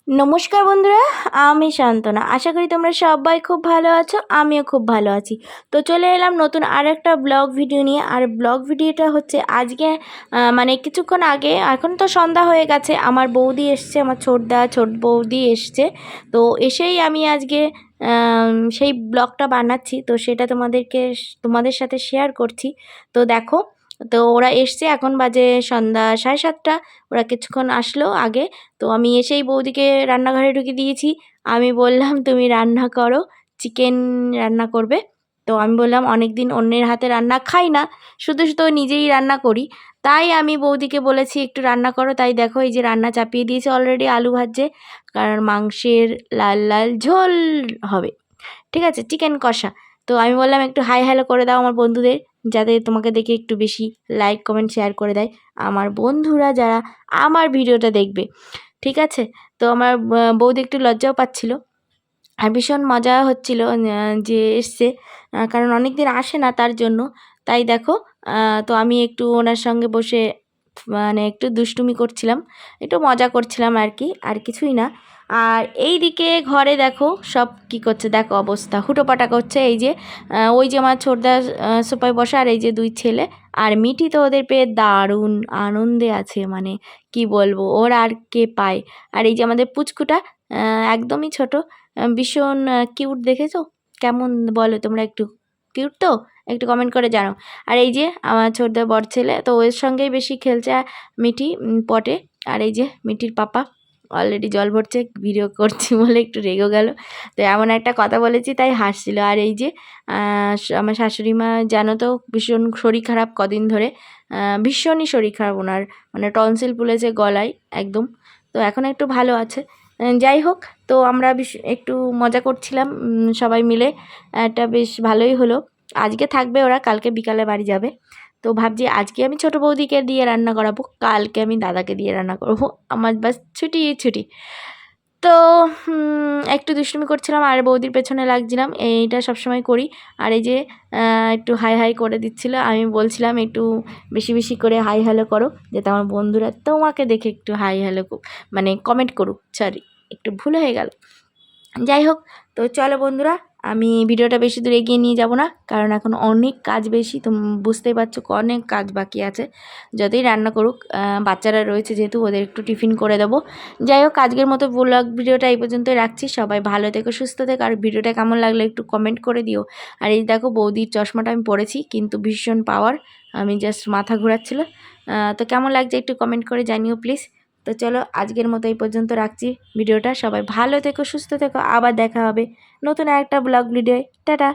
নমস্কার বন্ধুরা, আমি শান্তনা। আশা করি তোমরা সবাই খুব ভালো আছো, আমিও খুব ভালো আছি। তো চলে এলাম নতুন আরেকটা ব্লগ ভিডিও নিয়ে। আর ব্লগ ভিডিওটা হচ্ছে আজকে মানে কিছুক্ষণ আগে, এখন তো সন্ধ্যা হয়ে গেছে, আমার বৌদি এসছে, আমার ছোট বৌদি এসছে। তো এসেই আমি আজকে সেই ব্লগটা বানাচ্ছি, তো সেটা তোমাদের সাথে শেয়ার করছি। তো দেখো, তো ওরা এসছে, এখন বাজে সন্ধ্যা 7:30। ওরা কিছুক্ষণ আসলো আগে। তো আমি এসেই বৌদিকে রান্নাঘরে ঢুকিয়ে দিয়েছি। আমি বললাম তুমি রান্না করো, চিকেন রান্না করবে। তো আমি বললাম অনেক দিন অন্যের হাতে রান্না খাই না, শুধু শুধু নিজেই রান্না করি। তাই আমি বৌদিকে বলেছি একটু রান্না করো। তাই দেখো এই যে রান্না চাপিয়ে দিয়েছে অলরেডি, আলু ভাজছে, কারণ মাংসের লাল লাল ঝোল হবে। ঠিক আছে, চিকেন কষা। তো আমি বললাম একটু হাই হ্যালো করে দাও আমার বন্ধুদের, যাতে তোমাকে দেখে একটু বেশি লাইক কমেন্ট শেয়ার করে দেয় আমার বন্ধুরা যারা আমার ভিডিওটা দেখবে। ঠিক আছে। তো আমার বৌদি একটু লজ্জাও পাচ্ছিল, আর ভীষণ মজা হচ্ছিল যে এসছে, কারণ অনেক দিন আসে না তার জন্য। তাই দেখো, তো আমি একটু ওনার সঙ্গে বসে মানে একটু দুষ্টুমি করছিলাম, একটু মজা করছিলাম আর কি, আর কিছুই না। আর এই দিকে ঘরে দেখো সব কি করছে, দেখো অবস্থা, হুটোপাটা করছে। এই যে ওই যে আমার ছোটদা সোফায় বসা, আর এই যে দুই ছেলে। আর মিঠি তো ওদের পেয়ে দারুণ আনন্দে আছে, মানে কি বলবো, ওর আর কে পায়। আর এই যে আমাদের পুচকুটা, একদমই ছোট, ভীষণ কিউট, দেখেছো কেমন? বলো তোমরা, একটু কিউট তো? একটু কমেন্ট করে জানাও। আর এই যে আমার ছোটদা বড় ছেলে, তো ওর সঙ্গেই বেশি খেলছে মিঠি পটে। আর এই যে মিঠির পাপা অলরেডি জল ভরছে, ভিডিও করছি বলে একটু রেগে গেল। তো এমন একটা কথা বলেছি তাই হাসছিল। আর এই যে আমার শাশুড়ি মা, জানো তো ভীষণ শরীর খারাপ কদিন ধরে, ভীষণই শরীর খারাপ ওনার, মানে টনসিল ফুলেছে গলায় একদম। তো এখন একটু ভালো আছে। যাই হোক, তো আমরা একটু মজা করছিলাম সবাই মিলে, একটা বেশ ভালোই হলো। আজকে থাকবে ওরা, কালকে বিকালে বাড়ি যাবে। তো ভাবছি আজকে আমি ছোটো বৌদিকে দিয়ে রান্না করাবো, কালকে আমি দাদাকে দিয়ে রান্না করবো, আমার বাস ছুটি ছুটি। তো একটু দুষ্টুমি করছিলাম আর বৌদির পেছনে লাগছিলাম, এইটা সবসময় করি। আর এই যে একটু হাই হাই করে দিচ্ছিলো, আমি বলছিলাম একটু বেশি বেশি করে হাই হ্যালো করো, যাতে আমার বন্ধুরা তোমাকে দেখে একটু হাই হ্যালো মানে কমেন্ট করুক। সরি, একটু ভুল হয়ে গেল। যাই হোক, তো চলো বন্ধুরা, আমি ভিডিওটা বেশি দূর এগিয়ে নিয়ে যাব না, কারণ এখন অনেক কাজ বেশি, তো বুঝতেই পারছো অনেক কাজ বাকি আছে। যতই রান্না করুক, বাচ্চারা রয়েছে যেহেতু, ওদের একটু টিফিন করে দেবো। যাই হোক, আজকের মতো ব্লগ ভিডিওটা এই পর্যন্তই রাখছি। সবাই ভালো থেকো, সুস্থ থেকো, আর ভিডিওটা কেমন লাগলো একটু কমেন্ট করে দিও। আর এই দেখো বৌদির চশমাটা আমি পরেছি, কিন্তু ভীষণ পাওয়ার, আমি জাস্ট মাথা ঘোরাচ্ছিল। তো কেমন লাগছে একটু কমেন্ট করে জানিও প্লিজ। তো চলো আজকের মতো এই পর্যন্ত রাখছি ভিডিওটা। সবাই ভালো থেকো, সুস্থ থেকো, আবার দেখা হবে নতুন একটা ব্লগ ভিডিও। টাটা।